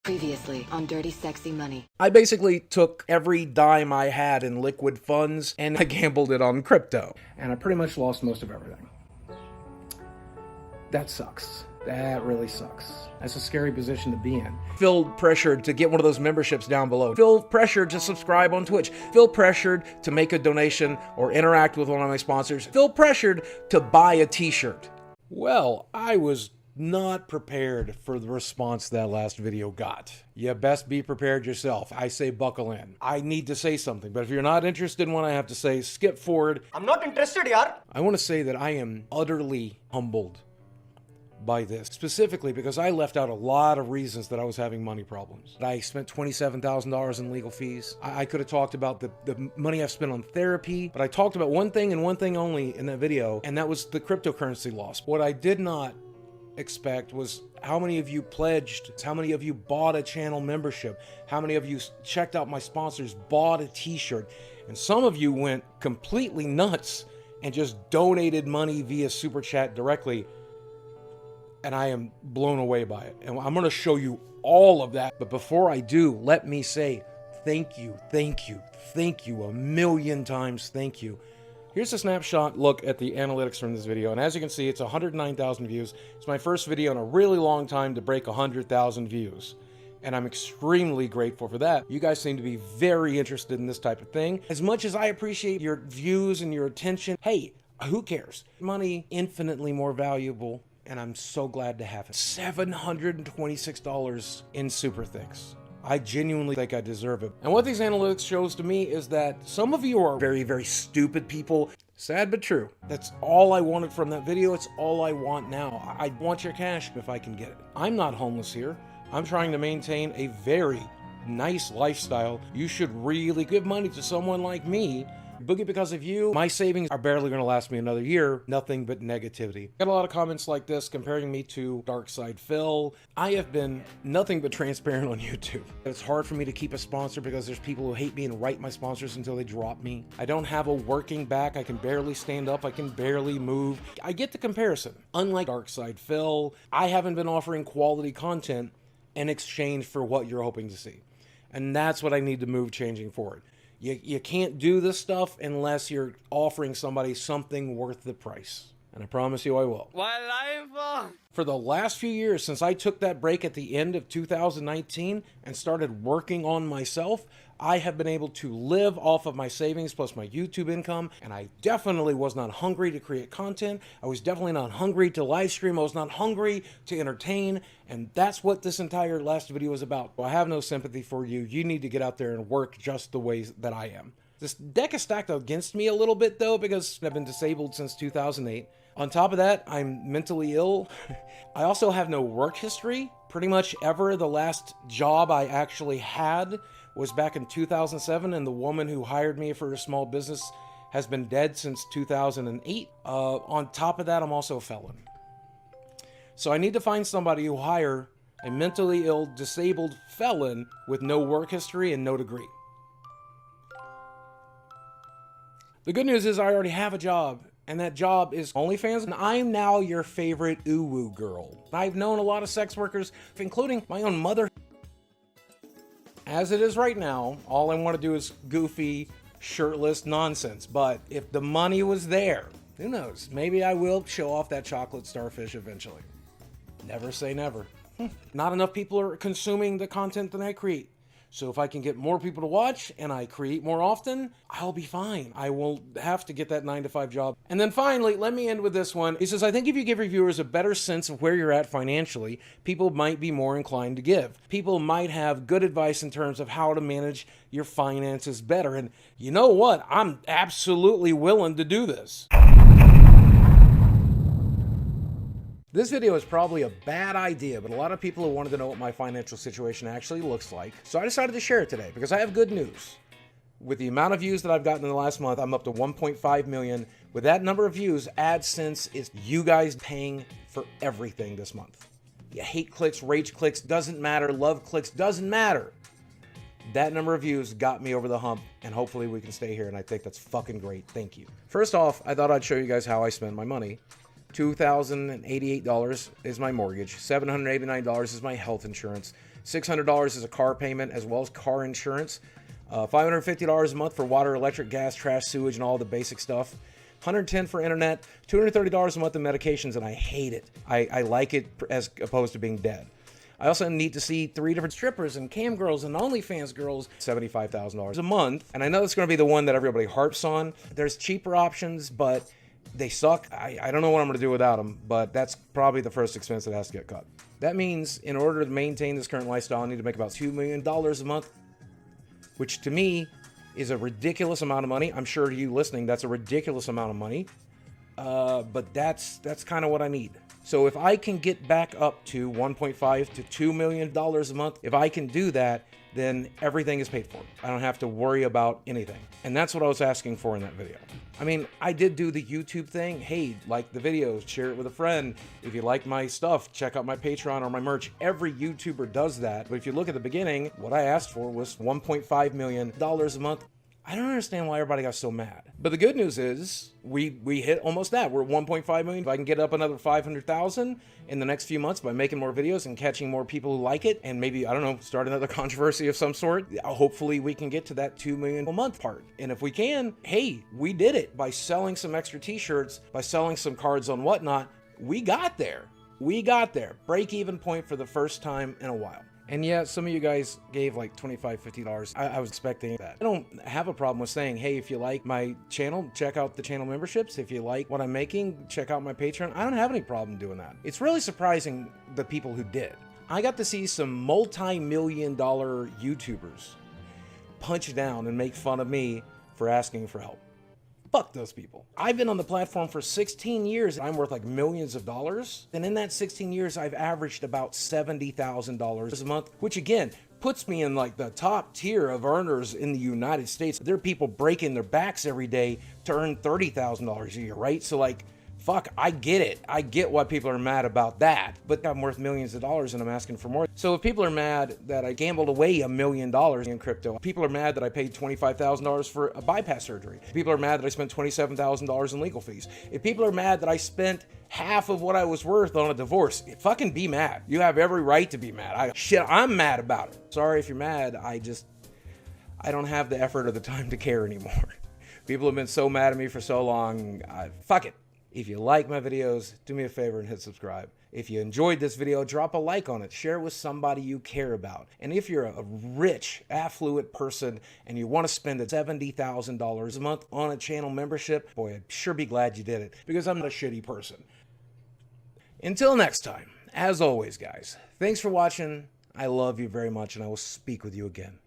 Previously on Dirty Sexy Money. I basically took every dime I had in liquid funds and I gambled it on crypto. And I pretty much lost most of everything. That sucks. That really sucks. That's a scary position to be in. Feel pressured to get one of those memberships down below. Feel pressured to subscribe on Twitch. Feel pressured to make a donation or interact with one of my sponsors. Feel pressured to buy a t-shirt. Well, I was not prepared for the response that last video got. You best be prepared yourself. I say buckle in. I need to say something, but if you're not interested in what I have to say, skip forward. I'm not interested, yaar. I want to say that I am utterly humbled by this, specifically because I left out a lot of reasons that I was having money problems. I spent $27,000 in legal fees. I could have talked about the money I've spent on therapy, but I talked about one thing and one thing only in that video, and that was the cryptocurrency loss. What I did not expect was how many of you pledged, how many of you bought a channel membership, how many of you checked out my sponsors, bought a t-shirt, and some of you went completely nuts and just donated money via super chat directly. And I am blown away by it. And I'm going to show you all of that. But before I do, let me say thank you, thank you, thank you a million times. Thank you. Here's a snapshot look at the analytics from this video. And as you can see, it's 109,000 views. It's my first video in a really long time to break 100,000 views. And I'm extremely grateful for that. You guys seem to be very interested in this type of thing. As much as I appreciate your views and your attention, hey, who cares? Money infinitely more valuable. And I'm so glad to have it. $726 in super thanks. I genuinely think I deserve it. And what these analytics shows to me is that some of you are very, very stupid people. Sad but true. That's all I wanted from that video. It's all I want now. I want your cash if I can get it. I'm not homeless here. I'm trying to maintain a very nice lifestyle. You should really give money to someone like me. Boogie, because of you, my savings are barely going to last me another year. Nothing but negativity. Got a lot of comments like this comparing me to Dark Side Phil. I have been nothing but transparent on YouTube. It's hard for me to keep a sponsor because there's people who hate me and write my sponsors until they drop me. I don't have a working back. I can barely stand up. I can barely move. I get the comparison. Unlike Dark Side Phil, I haven't been offering quality content in exchange for what you're hoping to see. And that's what I need to move changing forward. You can't do this stuff unless you're offering somebody something worth the price. And I promise you I will. For the last few years, since I took that break at the end of 2019 and started working on myself, I have been able to live off of my savings plus my YouTube income, and I definitely was not hungry to create content. I was definitely not hungry to live stream. I was not hungry to entertain, and that's what this entire last video is about. I have no sympathy for you. You need to get out there and work just the way that I am. This deck is stacked against me a little bit though, because I've been disabled since 2008. On top of that, I'm mentally ill. I also have no work history. Pretty much ever. The last job I actually had was back in 2007, and the woman who hired me for a small business has been dead since 2008. On top of that, I'm also a felon. So I need to find somebody who hire a mentally ill, disabled felon with no work history and no degree. The good news is I already have a job, and that job is OnlyFans, and I'm now your favorite uwu girl. I've known a lot of sex workers, including my own mother. As it is right now, all I want to do is goofy, shirtless nonsense. But if the money was there, who knows? Maybe I will show off that chocolate starfish eventually. Never say never. Not enough people are consuming the content that I create. So if I can get more people to watch and I create more often, I'll be fine. I won't have to get that 9-to-5 job. And then finally, let me end with this one. He says, I think if you give your viewers a better sense of where you're at financially, people might be more inclined to give. People might have good advice in terms of how to manage your finances better. And you know what? I'm absolutely willing to do this. This video is probably a bad idea, but a lot of people have wanted to know what my financial situation actually looks like. So I decided to share it today because I have good news. With the amount of views that I've gotten in the last month, I'm up to 1.5 million. With that number of views, AdSense is you guys paying for everything this month. You hate clicks, rage clicks, doesn't matter. Love clicks, doesn't matter. That number of views got me over the hump, and hopefully we can stay here, and I think that's fucking great. Thank you. First off, I thought I'd show you guys how I spend my money. $2,088 is my mortgage. $789 is my health insurance. $600 is a car payment as well as car insurance. $550 a month for water, electric, gas, trash, sewage, and all the basic stuff. $110 for internet, $230 a month in medications, and I hate it. I like it as opposed to being dead. I also need to see 3 different strippers and cam girls and OnlyFans girls, $75,000 a month. And I know it's going to be the one that everybody harps on. There's cheaper options, but they suck. I don't know what I'm going to do without them, but that's probably the first expense that has to get cut. That means in order to maintain this current lifestyle, I need to make about $2 million a month, which to me is a ridiculous amount of money. I'm sure to you listening, that's a ridiculous amount of money. But that's kind of what I need. So if I can get back up to $1.5 to $2 million a month, if I can do that, then everything is paid for. I don't have to worry about anything. And that's what I was asking for in that video. I mean, I did do the YouTube thing. Hey, like the videos, share it with a friend. If you like my stuff, check out my Patreon or my merch. Every YouTuber does that. But if you look at the beginning, what I asked for was $1.5 million a month. I don't understand why everybody got so mad. But the good news is we hit almost that. We're at 1.5 million. If I can get up another 500,000 in the next few months by making more videos and catching more people who like it, and maybe, I don't know, start another controversy of some sort, hopefully we can get to that 2 million a month part. And if we can, hey, we did it by selling some extra t-shirts, by selling some cards on Whatnot. We got there. We got there. Break even point for the first time in a while. And yeah, some of you guys gave like $25, $50. I was expecting that. I don't have a problem with saying, hey, if you like my channel, check out the channel memberships. If you like what I'm making, check out my Patreon. I don't have any problem doing that. It's really surprising the people who did. I got to see some multi-million-dollar YouTubers punch down and make fun of me for asking for help. Fuck those people. I've been on the platform for 16 years. I'm worth like millions of dollars. And in that 16 years, I've averaged about $70,000 a month, which again, puts me in like the top tier of earners in the United States. There are people breaking their backs every day to earn $30,000 a year, right? So like, fuck, I get it. I get why people are mad about that, but I'm worth millions of dollars and I'm asking for more. So if people are mad that I gambled away $1 million in crypto, people are mad that I paid $25,000 for a bypass surgery. People are mad that I spent $27,000 in legal fees. If people are mad that I spent half of what I was worth on a divorce, fucking be mad. You have every right to be mad. I'm mad about it. Sorry if you're mad. I don't have the effort or the time to care anymore. People have been so mad at me for so long. Fuck it. If you like my videos, do me a favor and hit subscribe. If you enjoyed this video, drop a like on it. Share it with somebody you care about. And if you're a rich, affluent person and you want to spend $70,000 a month on a channel membership, boy, I'd sure be glad you did it because I'm not a shitty person. Until next time, as always, guys, thanks for watching. I love you very much and I will speak with you again.